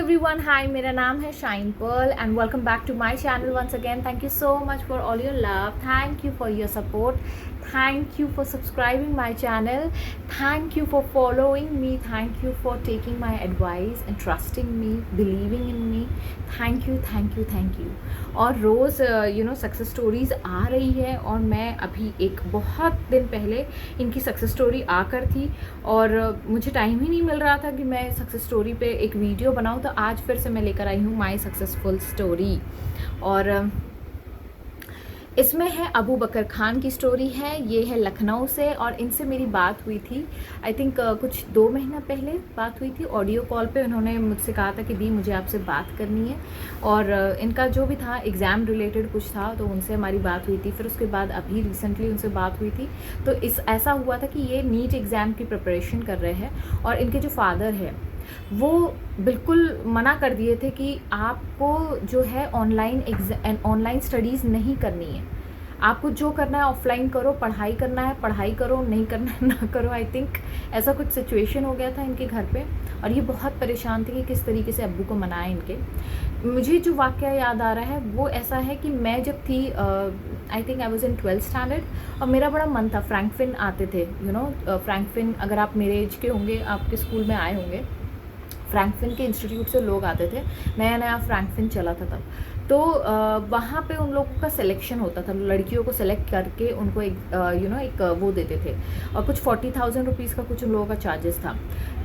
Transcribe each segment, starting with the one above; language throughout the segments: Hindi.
एवरीवन, हाय, मेरा नाम है shine pearl and welcome back to my channel once again. Thank you so much for all your love, thank you for your support, thank you for subscribing my channel, thank you for following me, thank you for taking my advice and trusting me, believing in me. Thank you, thank you, thank you. और रोज़ सक्सेस स्टोरीज़ आ रही है और मैं अभी एक बहुत दिन पहले इनकी सक्सेस स्टोरी आकर थी और मुझे टाइम ही नहीं मिल रहा था कि मैं सक्सेस स्टोरी पे एक वीडियो बनाऊं, तो आज फिर से मैं लेकर आई हूँ माई सक्सेसफुल स्टोरी। और इसमें है अबू बकर खान की स्टोरी है। ये है लखनऊ से और इनसे मेरी बात हुई थी आई थिंक कुछ 2 महीना पहले बात हुई थी ऑडियो कॉल पे। उन्होंने मुझसे कहा था कि दी मुझे आपसे बात करनी है और इनका जो भी था एग्ज़ाम रिलेटेड कुछ था, तो उनसे हमारी बात हुई थी। फिर उसके बाद अभी रिसेंटली उनसे बात हुई थी, तो ऐसा हुआ था कि ये नीट एग्ज़ाम की प्रिपरेशन कर रहे हैं और इनके जो फादर है वो बिल्कुल मना कर दिए थे कि आपको जो है ऑनलाइन स्टडीज़ नहीं करनी है, आपको जो करना है ऑफलाइन करो, पढ़ाई करना है पढ़ाई करो, नहीं करना है ना करो। आई थिंक ऐसा कुछ सिचुएशन हो गया था इनके घर पे और ये बहुत परेशान थे कि किस तरीके से अब्बू को मनाएं इनके। मुझे जो वाक़या याद आ रहा है वो ऐसा है कि मैं जब थी I think I was in 12th standard और मेरा बड़ा मन था। फ्रैंकफिन आते थे, फ्रैंकफिन, अगर आप मेरे एज के होंगे, आपके स्कूल में आए होंगे, फ्रैंकफिन के इंस्टीट्यूट से लोग आते थे, नया नया फ्रैंकफिन चला था तब। तो वहाँ पे उन लोगों का सिलेक्शन होता था, लड़कियों को सेलेक्ट करके उनको एक वो देते थे और कुछ 40,000 रुपीज़ का कुछ उन लोगों का चार्जेस था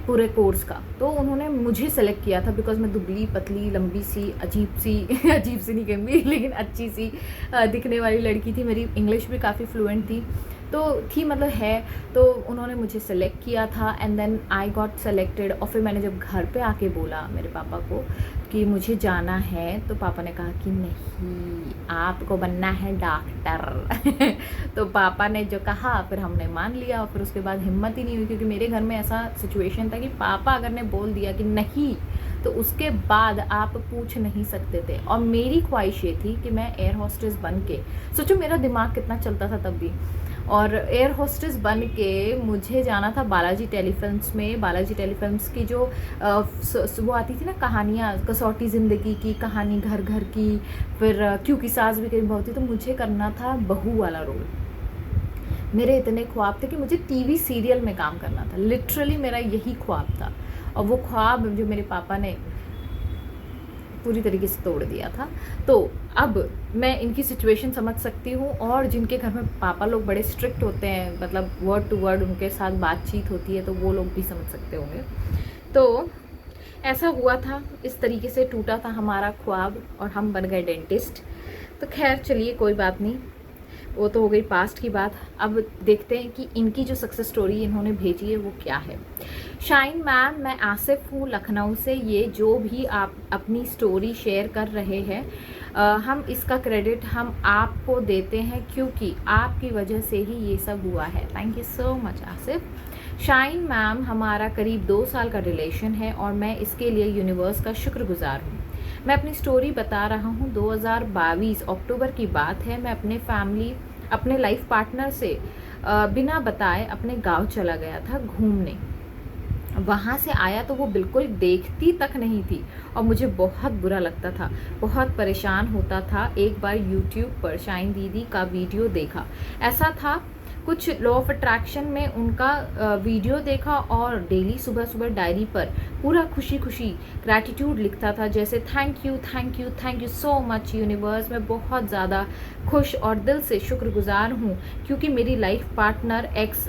पूरे कोर्स का। तो उन्होंने मुझे सेलेक्ट किया था बिकॉज मैं दुबली पतली लंबी सी अजीब सी अजीब सी नहीं कहूँगी लेकिन अच्छी सी दिखने वाली लड़की थी। मेरी इंग्लिश भी काफ़ी फ्लुएंट थी, तो थी मतलब है। तो उन्होंने मुझे सेलेक्ट किया था and then I got selected. और फिर मैंने जब घर पे आके बोला मेरे पापा को कि मुझे जाना है, तो पापा ने कहा कि नहीं, आपको बनना है डॉक्टर तो पापा ने जो कहा फिर हमने मान लिया और फिर उसके बाद हिम्मत ही नहीं हुई, क्योंकि मेरे घर में ऐसा सिचुएशन था कि पापा अगर ने बोल दिया कि नहीं तो उसके बाद आप पूछ नहीं सकते थे। और मेरी ख्वाहिश ये थी कि मैं एयर होस्टेस बन के, सोचो मेरा दिमाग कितना चलता था तब भी, और एयर होस्टेस बन के मुझे जाना था बालाजी टेलीफिल्म्स में। बालाजी टेलीफिल्म्स की जो वो आती थी ना कहानियाँ, कसौटी ज़िंदगी की कहानी, घर घर की, फिर क्योंकि सास भी कहीं बहुत थी, तो मुझे करना था बहू वाला रोल। मेरे इतने ख्वाब थे कि मुझे टीवी सीरियल में काम करना था, लिटरली मेरा यही ख्वाब था। और वो ख्वाब जो मेरे पापा ने पूरी तरीके से तोड़ दिया था। तो अब मैं इनकी सिचुएशन समझ सकती हूँ, और जिनके घर में पापा लोग बड़े स्ट्रिक्ट होते हैं, मतलब वर्ड टू वर्ड उनके साथ बातचीत होती है, तो वो लोग भी समझ सकते होंगे। तो ऐसा हुआ था, इस तरीके से टूटा था हमारा ख्वाब और हम बन गए डेंटिस्ट। तो खैर चलिए, कोई बात नहीं, वो तो हो गई पास्ट की बात। अब देखते हैं कि इनकी जो सक्सेस स्टोरी इन्होंने भेजी है वो क्या है। शाइन मैम, मैं आसिफ हूँ लखनऊ से। ये जो भी आप अपनी स्टोरी शेयर कर रहे हैं, हम इसका क्रेडिट हम आपको देते हैं, क्योंकि आपकी वजह से ही ये सब हुआ है। Thank you so much Asif. Shine ma'am, हमारा करीब 2 साल का रिलेशन है और मैं इसके लिए यूनिवर्स का शुक्रगुजार हूँ। मैं अपनी स्टोरी बता रहा हूँ। 2022 अक्टूबर की बात है। मैं अपने लाइफ पार्टनर से बिना बताए अपने गांव चला गया था घूमने। वहाँ से आया तो वो बिल्कुल देखती तक नहीं थी और मुझे बहुत बुरा लगता था, बहुत परेशान होता था। एक बार यूट्यूब पर शाइन दीदी का वीडियो देखा, ऐसा था कुछ लॉ ऑफ अट्रैक्शन में उनका वीडियो देखा और डेली सुबह सुबह डायरी पर पूरा खुशी खुशी ग्रैटिट्यूड लिखता था, जैसे thank you thank you thank you so much universe. मैं बहुत ज़्यादा खुश और दिल से शुक्रगुजार हूँ, क्योंकि मेरी लाइफ पार्टनर एक्स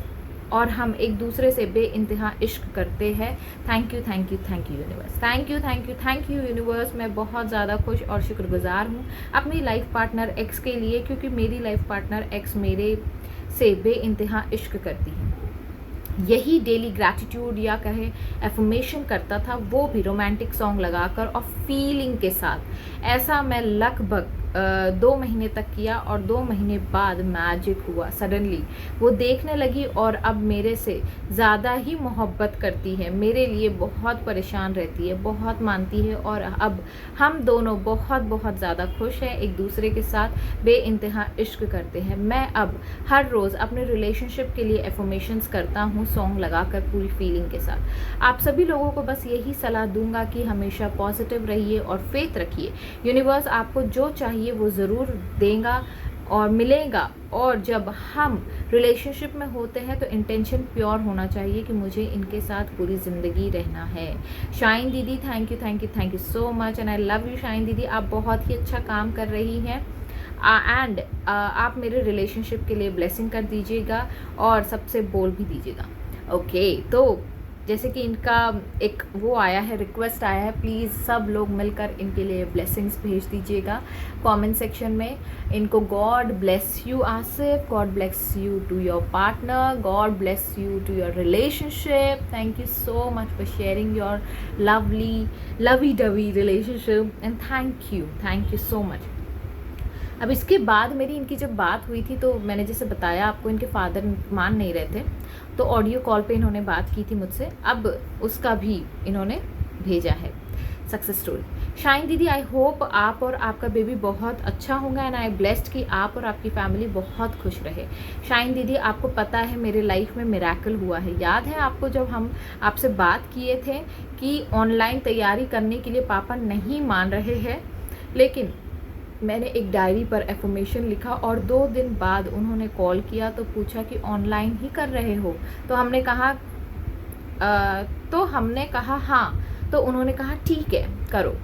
और हम एक दूसरे से बेइंतहा इश्क करते हैं। Thank you thank you thank you universe, thank you thank you thank you universe. मैं बहुत ज़्यादा खुश और शुक्रगुजार हूँ अपनी लाइफ पार्टनर एक्स के लिए, क्योंकि मेरी लाइफ पार्टनर एक्स मेरे से बेइंतहा इश्क करती है। यही डेली ग्रैटिट्यूड या कहे एफर्मेशन करता था, वो भी रोमांटिक सॉन्ग लगाकर और फीलिंग के साथ। ऐसा मैं लगभग 2 महीने तक किया और 2 महीने बाद मैजिक हुआ। सडनली वो देखने लगी और अब मेरे से ज़्यादा ही मोहब्बत करती है, मेरे लिए बहुत परेशान रहती है, बहुत मानती है और अब हम दोनों बहुत बहुत ज़्यादा खुश हैं, एक दूसरे के साथ बेइंतहा इश्क करते हैं। मैं अब हर रोज़ अपने रिलेशनशिप के लिए एफर्मेशंस करता हूँ सॉन्ग लगाकर पूरी फीलिंग के साथ। आप सभी लोगों को बस यही सलाह दूंगा कि हमेशा पॉजिटिव रहिए और फेथ रखिए। यूनिवर्स आपको जो चाहिए वो ज़रूर देगा और मिलेगा। और जब हम रिलेशनशिप में होते हैं तो इंटेंशन प्योर होना चाहिए कि मुझे इनके साथ पूरी ज़िंदगी रहना है। शाइन दीदी thank you so much and I love you. Shine दीदी आप बहुत ही अच्छा काम कर रही हैं एंड आप मेरे रिलेशनशिप के लिए ब्लेसिंग कर दीजिएगा और सबसे बोल भी दीजिएगा। ओके, तो जैसे कि इनका एक वो आया है, रिक्वेस्ट आया है, प्लीज़ सब लोग मिलकर इनके लिए ब्लेसिंग्स भेज दीजिएगा कमेंट सेक्शन में। इनको God bless you Asif, God bless you to your partner, God bless you to your relationship. Thank you so much for sharing your lovey dovey relationship and thank you so much. अब इसके बाद मेरी इनकी जब बात हुई थी तो मैंने जैसे बताया आपको, इनके फादर मान नहीं रहे थे तो ऑडियो कॉल पे इन्होंने बात की थी मुझसे, अब उसका भी इन्होंने भेजा है सक्सेस स्टोरी। शाइन दीदी आई होप आप और आपका बेबी बहुत अच्छा होगा एंड आई ब्लेस्ड कि आप और आपकी फैमिली बहुत खुश रहे। शाइन दीदी आपको पता है मेरे लाइफ में मिरेकल हुआ है। याद है आपको जब हम आपसे बात किए थे कि ऑनलाइन तैयारी करने के लिए पापा नहीं मान रहे हैं, लेकिन मैंने एक डायरी पर एफर्मेशन लिखा और 2 दिन बाद उन्होंने कॉल किया तो पूछा कि ऑनलाइन ही कर रहे हो, तो हमने कहा हाँ, तो उन्होंने कहा ठीक है करो।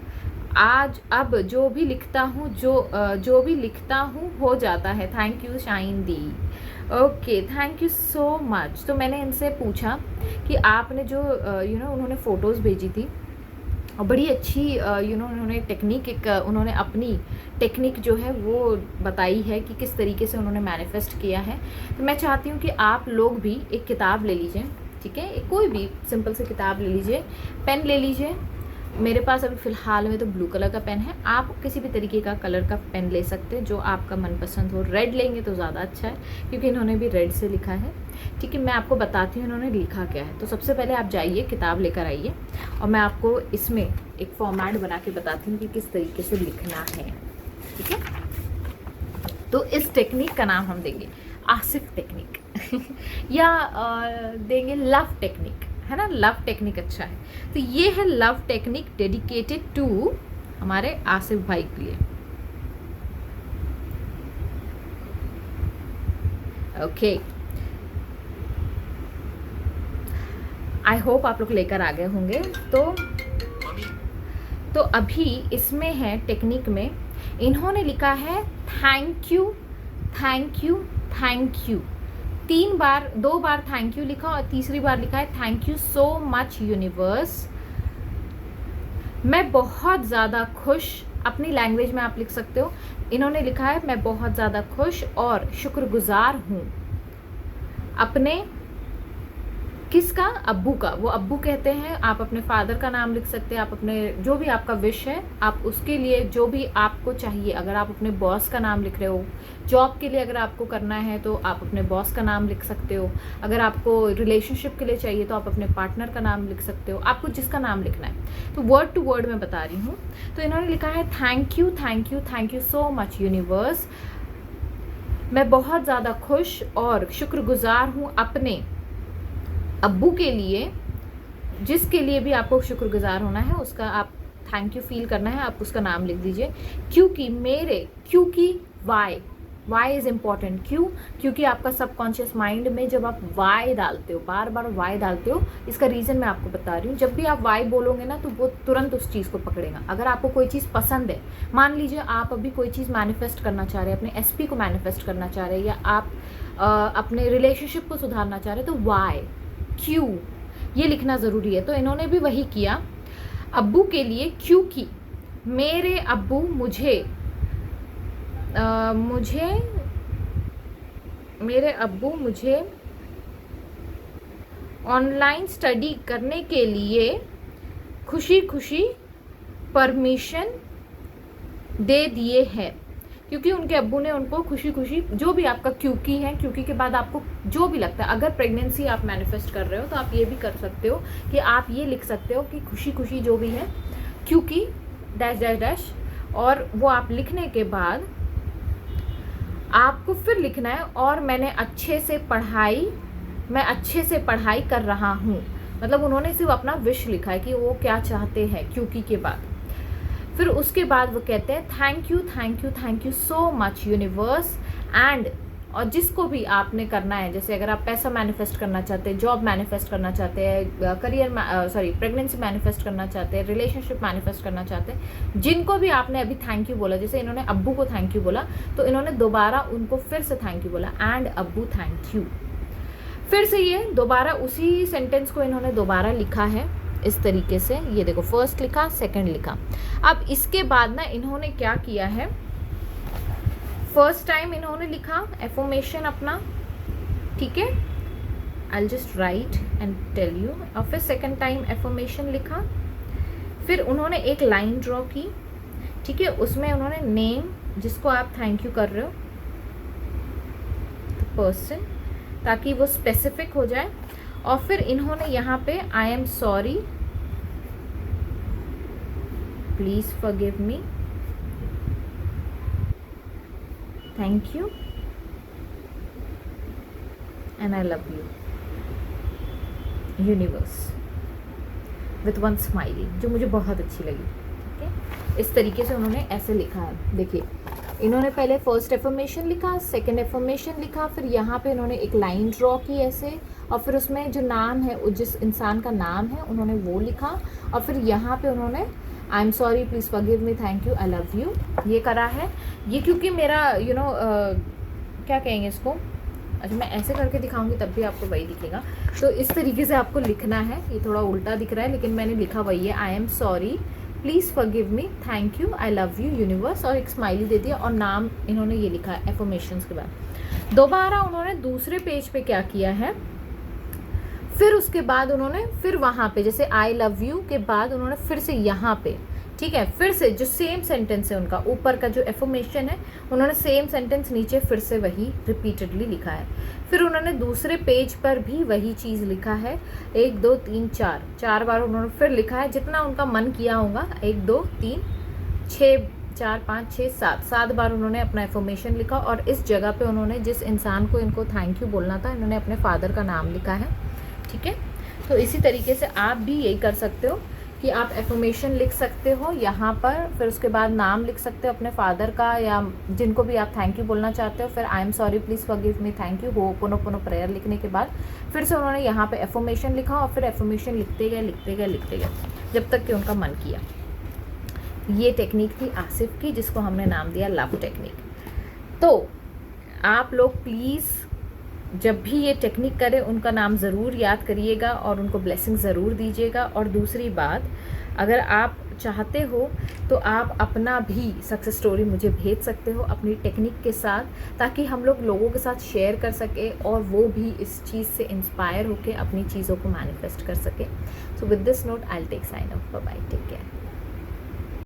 आज अब जो भी लिखता हूँ हो जाता है। Thank you shine the. Okay, thank you so much. तो मैंने इनसे पूछा कि आपने जो उन्होंने फ़ोटोज़ भेजी थी और बड़ी अच्छी उन्होंने उन्होंने अपनी टेक्निक जो है वो बताई है कि किस तरीके से उन्होंने मैनिफेस्ट किया है। तो मैं चाहती हूँ कि आप लोग भी एक किताब ले लीजिए, ठीक है, कोई भी सिंपल सी किताब ले लीजिए, पेन ले लीजिए। मेरे पास अभी फ़िलहाल में तो ब्लू कलर का पेन है, आप किसी भी तरीके का कलर का पेन ले सकते हैं जो आपका मनपसंद हो। रेड लेंगे तो ज़्यादा अच्छा है क्योंकि इन्होंने भी रेड से लिखा है, ठीक है। मैं आपको बताती हूँ इन्होंने लिखा क्या है। तो सबसे पहले आप जाइए, किताब लेकर आइए और मैं आपको इसमें एक फॉर्मेट बना के बताती हूँ कि किस तरीके से लिखना है, ठीक है। तो इस टेक्निक का नाम हम देंगे आसिफ टेक्निक या देंगे लव टेक्निक, है ना। लव टेक्निक अच्छा है। तो ये है लव टेक्निक डेडिकेटेड टू हमारे आसिफ भाई के लिए। ओके, आई होप आप लोग लेकर आ गए होंगे। तो अभी इसमें है टेक्निक में इन्होंने लिखा है thank you 2 bar thank you लिखा और तीसरी बार लिखा है thank you so much universe. मैं बहुत ज़्यादा खुश, अपनी लैंग्वेज में आप लिख सकते हो। इन्होंने लिखा है मैं बहुत ज़्यादा खुश और शुक्रगुजार हूँ अपने किसका, अब्बू का। वो अब्बू कहते हैं, आप अपने फादर का नाम लिख सकते हैं, आप अपने जो भी आपका विश है आप उसके लिए जो भी आपको चाहिए। अगर आप अपने बॉस का नाम लिख रहे हो, जॉब के लिए अगर आपको करना है तो आप अपने बॉस का नाम लिख सकते हो। अगर आपको रिलेशनशिप के लिए चाहिए तो आप अपने पार्टनर का नाम लिख सकते हो, आपको जिसका नाम लिखना है। तो वर्ड टू वर्ड मैं बता रही हूँ। तो इन्होंने लिखा है thank you so much universe. मैं बहुत ज़्यादा खुश और शुक्रगुजार हूँ अपने अब्बू के लिए, जिसके लिए भी आपको शुक्रगुजार होना है उसका आप थैंक यू फील करना है, आप उसका नाम लिख दीजिए। क्योंकि वाई इज़ इम्पॉर्टेंट। क्योंकि आपका सबकॉन्शियस माइंड में जब आप वाई डालते हो, बार बार वाई डालते हो, इसका रीज़न मैं आपको बता रही हूँ। जब भी आप वाई बोलोगे ना तो वो तुरंत उस चीज़ को पकड़ेगा। अगर आपको कोई चीज़ पसंद है, मान लीजिए आप अभी कोई चीज़ मैनिफेस्ट करना चाह रहे हैं, अपने एसपी को मैनिफेस्ट करना चाह रहे हैं, या आप अपने रिलेशनशिप को सुधारना चाह रहे हैं, तो वाई क्यों ये लिखना ज़रूरी है। तो इन्होंने भी वही किया अब्बू के लिए, क्योंकि मेरे अब्बू मुझे ऑनलाइन स्टडी करने के लिए खुशी खुशी परमिशन दे दिए हैं। क्योंकि उनके अब्बू ने उनको खुशी खुशी, जो भी आपका क्योंकि है, क्योंकि के बाद आपको जो भी लगता है, अगर प्रेगनेंसी आप मैनिफेस्ट कर रहे हो तो आप ये भी कर सकते हो कि आप ये लिख सकते हो कि खुशी खुशी जो भी है क्योंकि डैश डैश डैश, और वो आप लिखने के बाद आपको फिर लिखना है और मैं अच्छे से पढ़ाई कर रहा हूँ। मतलब उन्होंने सिर्फ अपना विश लिखा है कि वो क्या चाहते हैं क्योंकि के बाद। फिर उसके बाद वो कहते हैं thank you so much universe and, और जिसको भी आपने करना है, जैसे अगर आप पैसा मैनिफेस्ट करना चाहते हैं, जॉब मैनिफेस्ट करना चाहते हैं, करियर प्रेगनेंसी मैनिफेस्ट करना चाहते हैं, रिलेशनशिप मैनिफेस्ट करना चाहते हैं, जिनको भी आपने अभी थैंक यू बोला, जैसे इन्होंने अब्बू को थैंक यू बोला तो इन्होंने दोबारा उनको फिर से थैंक यू बोला, एंड अब्बू थैंक यू। फिर से ये दोबारा उसी सेंटेंस को इन्होंने दोबारा लिखा है इस तरीके से, ये देखो फर्स्ट लिखा, सेकंड लिखा। अब इसके बाद ना इन्होंने क्या किया है, फर्स्ट टाइम इन्होंने लिखा एफर्मेशन अपना, ठीक है, I just write and tell you, और फिर सेकंड टाइम एफर्मेशन लिखा, फिर उन्होंने एक लाइन ड्रॉ की, ठीक है, उसमें उन्होंने नेम जिसको आप थैंक यू कर रहे हो, पर्सन, ताकि वो स्पेसिफिक हो जाए, और फिर इन्होंने यहाँ पे I am sorry, please forgive me, thank you and I love you universe, with one smiley, जो मुझे बहुत अच्छी लगी, ठीक है। इस तरीके से उन्होंने ऐसे लिखा है। देखिए इन्होंने पहले फर्स्ट एफर्मेशन लिखा, सेकंड एफर्मेशन लिखा, फिर यहाँ पे इन्होंने एक लाइन ड्रॉ की ऐसे, और फिर उसमें जो नाम है, जिस इंसान का नाम है उन्होंने वो लिखा, और फिर यहाँ पे उन्होंने I am sorry, please forgive me, thank you, I love you, ये करा है। ये क्योंकि मेरा क्या कहेंगे इसको, अच्छा मैं ऐसे करके दिखाऊंगी तब भी आपको वही दिखेगा, तो इस तरीके से आपको लिखना है। ये थोड़ा उल्टा दिख रहा है लेकिन मैंने लिखा वही है, I am sorry, please forgive me, thank you, I love you universe, और एक स्माइली दे दिया, और नाम इन्होंने ये लिखा है एफर्मेशंस के बाद। दोबारा उन्होंने दूसरे पेज पे क्या किया है, फिर उसके बाद उन्होंने फिर वहाँ पे जैसे आई लव यू के बाद उन्होंने फिर से यहाँ पे, ठीक है, फिर से जो सेम सेंटेंस है उनका, ऊपर का जो एफर्मेशन है उन्होंने सेम सेंटेंस नीचे फिर से वही रिपीटेडली लिखा है। फिर उन्होंने दूसरे पेज पर भी वही चीज़ लिखा है, 1 2 3 4 बार उन्होंने फिर लिखा है, जितना उनका मन किया होगा, 1 2 3 6 4 5 6 7 बार उन्होंने अपना एफर्मेशन लिखा, और इस जगह पे उन्होंने जिस इंसान को इनको थैंक यू बोलना था, इन्होंने अपने फादर का नाम लिखा है, ठीक है। तो इसी तरीके से आप भी यही कर सकते हो कि आप एफर्मेशन लिख सकते हो यहाँ पर, फिर उसके बाद नाम लिख सकते हो अपने फादर का या जिनको भी आप थैंक यू बोलना चाहते हो, फिर I am sorry, please forgive me, thank you, हो पुनो प्रेयर लिखने के बाद फिर से उन्होंने यहाँ पे एफर्मेशन लिखा, और फिर एफर्मेशन लिखते गए जब तक कि उनका मन किया। ये टेक्निक थी आसिफ की, जिसको हमने नाम दिया लव टेक्निक। तो आप लोग प्लीज़ जब भी ये टेक्निक करें उनका नाम ज़रूर याद करिएगा और उनको ब्लेसिंग ज़रूर दीजिएगा। और दूसरी बात, अगर आप चाहते हो तो आप अपना भी सक्सेस स्टोरी मुझे भेज सकते हो अपनी टेक्निक के साथ, ताकि हम लोग लोगों के साथ शेयर कर सके और वो भी इस चीज़ से इंस्पायर होकर अपनी चीज़ों को मैनिफेस्ट कर सके। So with this note I will take sign off, bye bye, take care.